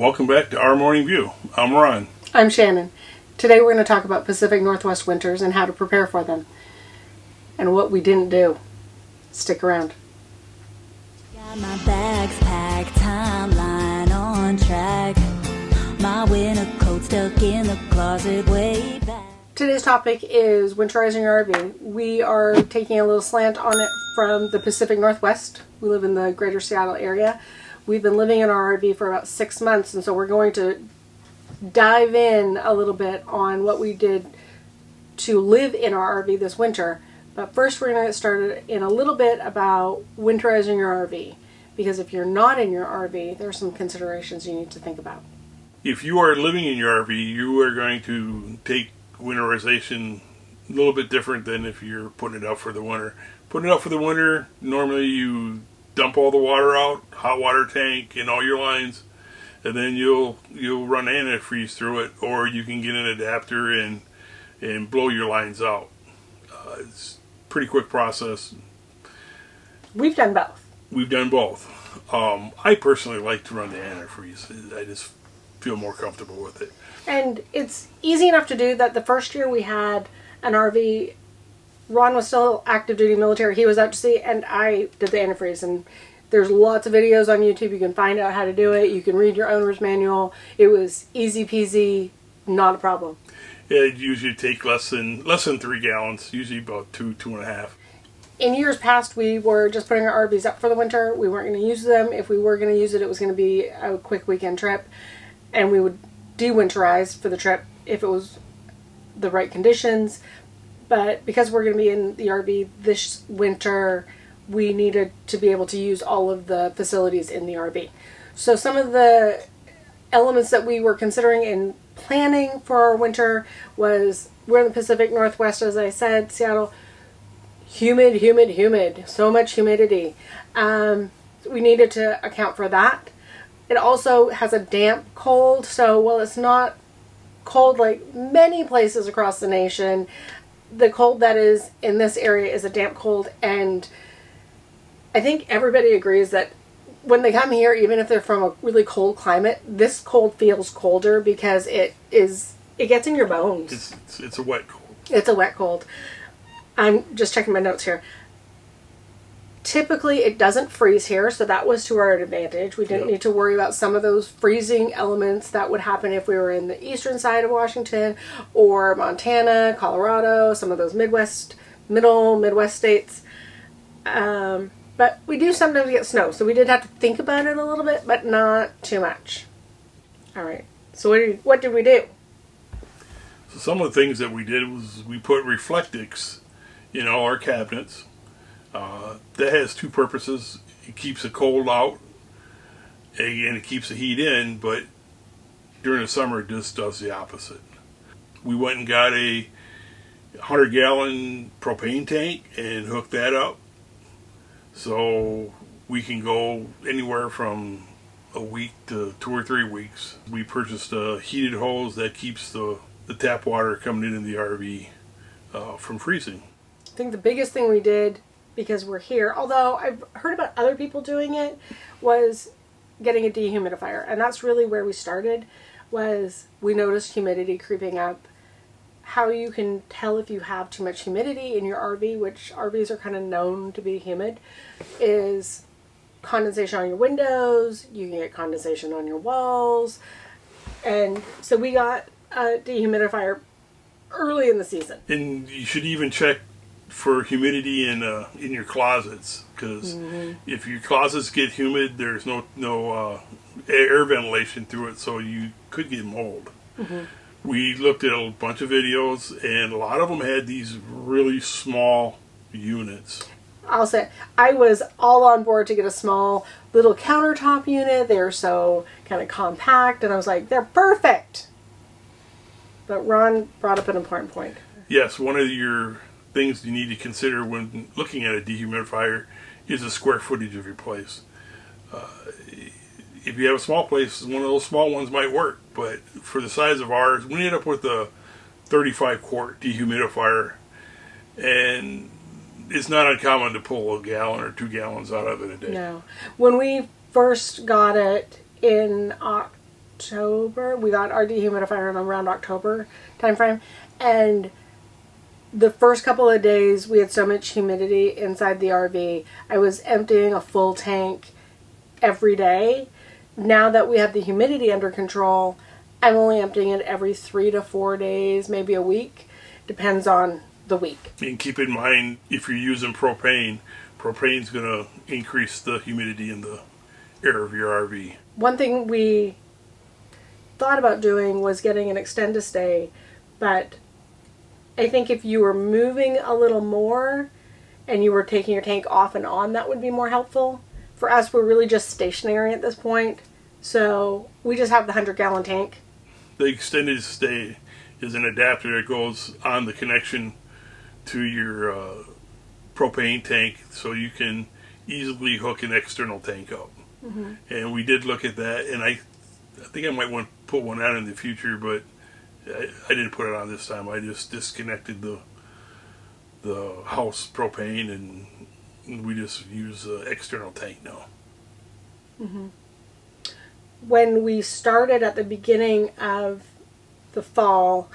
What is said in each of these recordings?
Welcome back to Our Morning View. I'm Ron. I'm Shannon. Today we're going to talk about Pacific Northwest winters and how to prepare for them. And what we didn't do. Stick around. Got my bags packed, timeline on track. My winter coat stuck in the closet way back. Today's topic is winterizing your RV. We are taking a little slant on it from the Pacific Northwest. We live in the greater Seattle area. We've been living in our RV for about 6 months, and so we're going to dive in a little bit on what we did to live in our RV this winter. But first we're going to get started in a little bit about winterizing your RV. Because if you're not in your RV, there are some considerations you need to think about. If you are living in your RV, you are going to take winterization a little bit different than if you're putting it out for the winter. Putting it out for the winter, normally you dump all the water out, hot water tank, and all your lines, and then you'll run antifreeze through it, or you can get an adapter and blow your lines out. It's a pretty quick process. We've done both. We've done both. I personally like to run the antifreeze. I just feel more comfortable with it. And it's easy enough to do that the first year we had an RV, Ron was still active duty military. He was out to sea, and I did the antifreeze. And there's lots of videos on YouTube. You can find out how to do it. You can read your owner's manual. It was easy peasy, not a problem. Yeah, it usually take less than 3 gallons. Usually about 2.5. In years past, we were just putting our RVs up for the winter. We weren't going to use them. If we were going to use it, it was going to be a quick weekend trip, and we would de-winterize for the trip if it was the right conditions. But because we're going to be in the RV this winter, we needed to be able to use all of the facilities in the RV. So some of the elements that we were considering in planning for our winter was, we're in the Pacific Northwest, as I said, Seattle. Humid. So much humidity. We needed to account for that. It also has a damp cold, so while it's not cold like many places across the nation, the cold that is in this area is a damp cold, and I think everybody agrees that when they come here, even if they're from a really cold climate, this cold feels colder because it gets in your bones. It's a wet cold. It's a wet cold. I'm just checking my notes here. Typically, it doesn't freeze here, so that was to our advantage. We didn't need to worry about some of those freezing elements that would happen if we were in the eastern side of Washington or Montana, Colorado, some of those middle Midwest states. But we do sometimes get snow, so we did have to think about it a little bit, but not too much. All right, so what did we do? So some of the things that we did was we put reflectix in all our cabinets. That has two purposes. It keeps the cold out and it keeps the heat in, but during the summer it just does the opposite. We went and got a 100-gallon propane tank and hooked that up, so we can go anywhere from a week to 2 or 3 weeks. We purchased a heated hose that keeps the tap water coming in the RV from freezing. I think the biggest thing we did, because we're here, although I've heard about other people doing it, was getting a dehumidifier. And that's really where we started, was we noticed humidity creeping up. How you can tell if you have too much humidity in your RV, which RVs are kind of known to be humid, is condensation on your windows. You can get condensation on your walls. And so we got a dehumidifier early in the season. And you should even check for humidity in your closets, because if your closets get humid, there's no air ventilation through it, so you could get mold. We looked at a bunch of videos, and a lot of them had these really small units. I'll say, I was all on board to get a small little countertop unit. They were so kind of compact, and I was like, they're perfect. But Ron brought up an important point. Yes, one of your things you need to consider when looking at a dehumidifier is the square footage of your place. If you have a small place, one of those small ones might work, but for the size of ours, we ended up with a 35-quart dehumidifier, and it's not uncommon to pull a gallon or 2 gallons out of it a day. No. When we first got it in October. We got our dehumidifier in around October timeframe. And the first couple of days, we had so much humidity inside the RV. I was emptying a full tank every day. Now that we have the humidity under control, I'm only emptying it every 3 to 4 days, maybe a week. Depends on the week. And keep in mind, if you're using propane, propane's going to increase the humidity in the air of your RV. One thing we thought about doing was getting an extend to stay, but I think if you were moving a little more and you were taking your tank off and on, that would be more helpful. For us, we're really just stationary at this point, so we just have the 100-gallon tank. The extended stay is an adapter that goes on the connection to your propane tank, so you can easily hook an external tank up. Mm-hmm. And we did look at that, and I think I might want to put one on in the future, but I didn't put it on this time. I just disconnected the house propane, and we just use the external tank now. Mm-hmm. When we started at the beginning of the fall,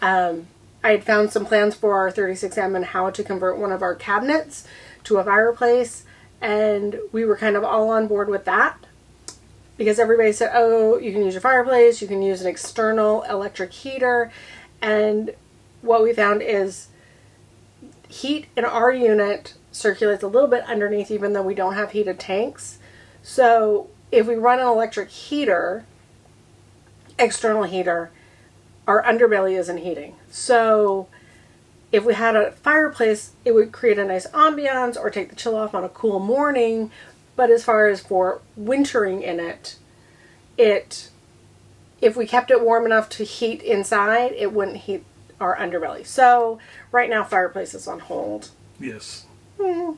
I had found some plans for our 36M and how to convert one of our cabinets to a fireplace, and we were kind of all on board with that because everybody said, oh, you can use your fireplace, you can use an external electric heater, and what we found is heat in our unit circulates a little bit underneath even though we don't have heated tanks. So if we run an electric heater, external heater, our underbelly isn't heating. So if we had a fireplace, it would create a nice ambiance or take the chill off on a cool morning. But as far as for wintering in it, if we kept it warm enough to heat inside, it wouldn't heat our underbelly. So right now, fireplace is on hold. Yes. Mm-hmm.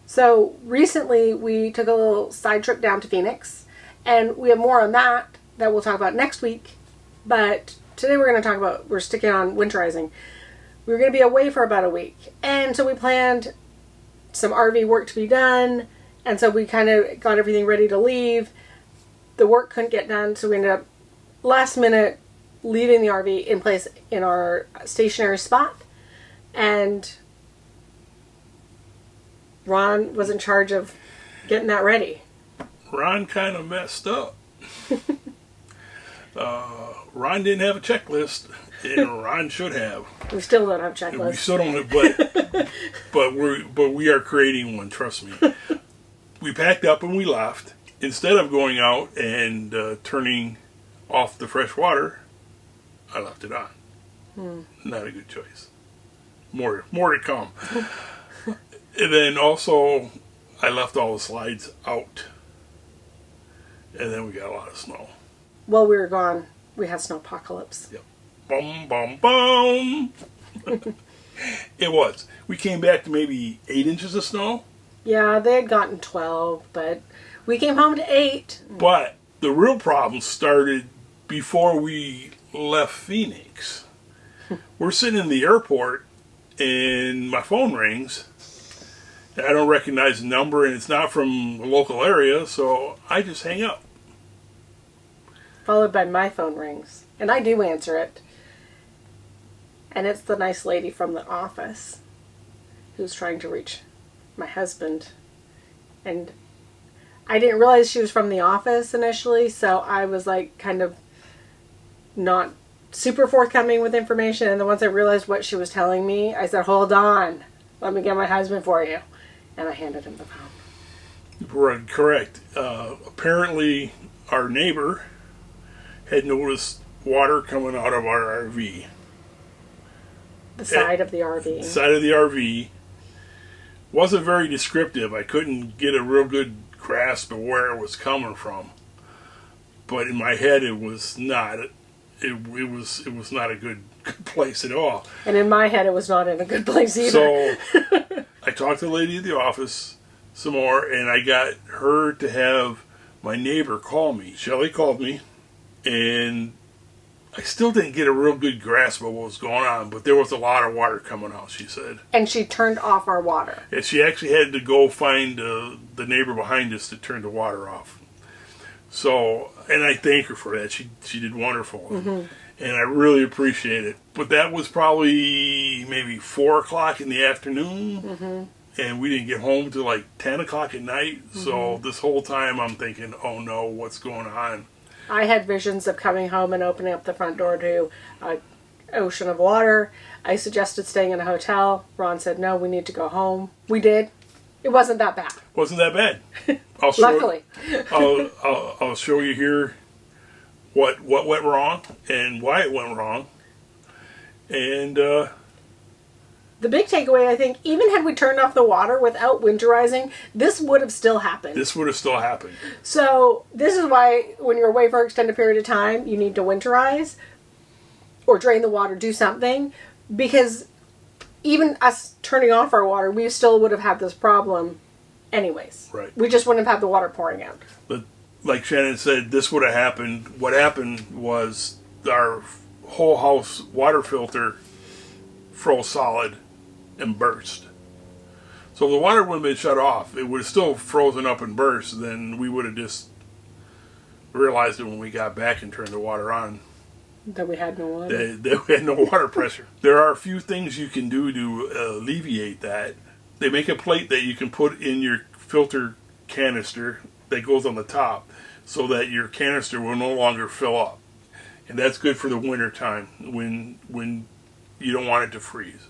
So recently we took a little side trip down to Phoenix, and we have more on that we'll talk about next week. But today we're going to talk about, we're sticking on winterizing. We were going to be away for about a week, and so we planned some RV work to be done, and so we kind of got everything ready to leave. The work couldn't get done, so we ended up last minute leaving the RV in place in our stationary spot, and Ron was in charge of getting that ready. Ron kind of messed up. Ron didn't have a checklist, and Ron should have. We still don't have checklists. We still don't have, but we are creating one. Trust me. We packed up and we left. Instead of going out and turning off the fresh water, I left it on. Not a good choice. More to come. And then also, I left all the slides out. And then we got a lot of snow. While we were gone, we had snow apocalypse. Yep. Boom, boom, boom. It was. We came back to maybe 8 inches of snow. Yeah, they had gotten 12, but we came home to 8. But the real problem started before we left Phoenix. We're sitting in the airport, and my phone rings. I don't recognize the number, and it's not from the local area, so I just hang up. Followed by my phone rings. And I do answer it. And it's the nice lady from the office who's trying to reach my husband. And I didn't realize she was from the office initially, so I was like kind of not super forthcoming with information. And then once I realized what she was telling me, I said, hold on, let me get my husband for you. And I handed him the phone. Right, correct. Apparently, our neighbor had noticed water coming out of our RV. The side of the RV. The side of the RV. Wasn't very descriptive. I couldn't get a real good grasp of where it was coming from. But in my head, it was not. It was not a good place at all. And in my head, it was not in a good place either. So I talked to the lady at the office some more, and I got her to have my neighbor call me. Shelley called me, and I still didn't get a real good grasp of what was going on, but there was a lot of water coming out, she said. And she turned off our water. And she actually had to go find the neighbor behind us to turn the water off. So, and I thank her for that. She did wonderful. Mm-hmm. And I really appreciate it. But that was probably maybe 4 o'clock in the afternoon. Mm-hmm. And we didn't get home till like 10 o'clock at night. Mm-hmm. So this whole time I'm thinking, oh no, what's going on? I had visions of coming home and opening up the front door to an ocean of water. I suggested staying in a hotel. Ron said, no, we need to go home. We did. It wasn't that bad. Wasn't that bad. Luckily. I'll show you here what went wrong and why it went wrong. And the big takeaway, I think, even had we turned off the water without winterizing, this would have still happened. This would have still happened. So this is why when you're away for an extended period of time, you need to winterize or drain the water, do something. Because even us turning off our water, we still would have had this problem anyways. Right. We just wouldn't have had the water pouring out. But like Shannon said, this would have happened. What happened was our whole house water filter froze solid and burst. So if the water wouldn't have been shut off, it would have still frozen up and burst. Then we would have just realized it when we got back and turned the water on. That we had no water. That we had no water pressure. There are a few things you can do to alleviate that. They make a plate that you can put in your filter canister that goes on the top so that your canister will no longer fill up. And that's good for the winter time when you don't want it to freeze.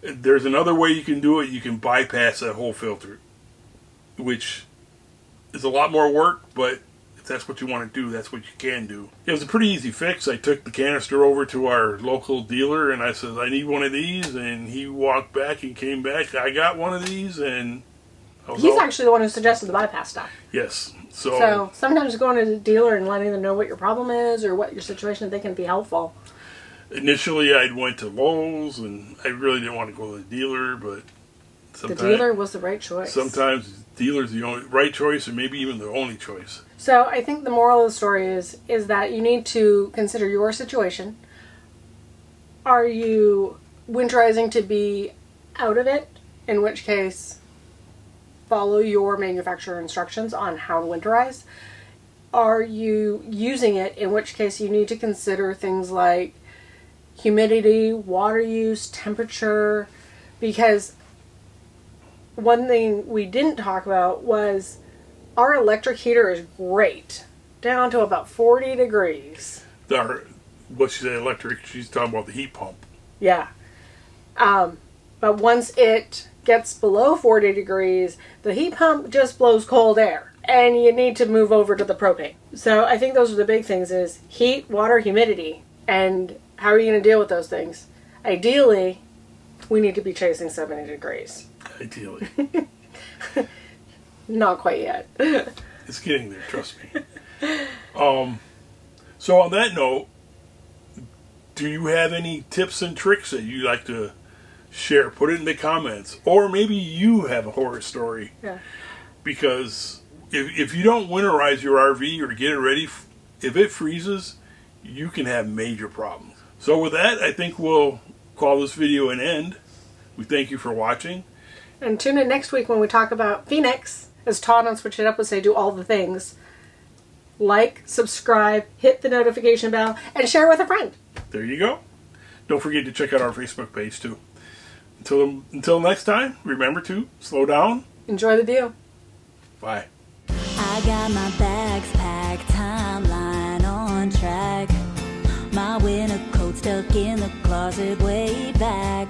There's another way you can do it. You can bypass that whole filter, which is a lot more work, but if that's what you want to do, that's what you can do. It was a pretty easy fix. I took the canister over to our local dealer and I said, I need one of these, and he walked back and came back. I got one of these, and he's actually the one who suggested the bypass stuff. Yes. So sometimes going to the dealer and letting them know what your problem is or what your situation, they can be helpful. Initially, I went to Lowe's, and I really didn't want to go to the dealer, but the dealer was the right choice. Sometimes the dealer's the only right choice, or maybe even the only choice. So I think the moral of the story is that you need to consider your situation. Are you winterizing to be out of it? In which case, follow your manufacturer instructions on how to winterize. Are you using it? In which case, you need to consider things like humidity, water use, temperature, because one thing we didn't talk about was our electric heater is great, down to about 40 degrees. What she said, electric, she's talking about the heat pump. Yeah. But once it gets below 40 degrees, the heat pump just blows cold air, and you need to move over to the propane. So I think those are the big things, is heat, water, humidity, and how are you going to deal with those things? Ideally, we need to be chasing 70 degrees. Ideally. Not quite yet. It's getting there, trust me. So on that note, do you have any tips and tricks that you'd like to share? Put it in the comments. Or maybe you have a horror story. Yeah. Because if you don't winterize your RV or get it ready, if it freezes, you can have major problems. So with that, I think we'll call this video an end. We thank you for watching. And tune in next week when we talk about Phoenix, as Todd on Switch It Up would say, do all the things. Like, subscribe, hit the notification bell, and share with a friend. There you go. Don't forget to check out our Facebook page too. Until next time, remember to slow down. Enjoy the view. Bye. I got my bags packed, timeline on track. My winter coat stuck in the closet way back.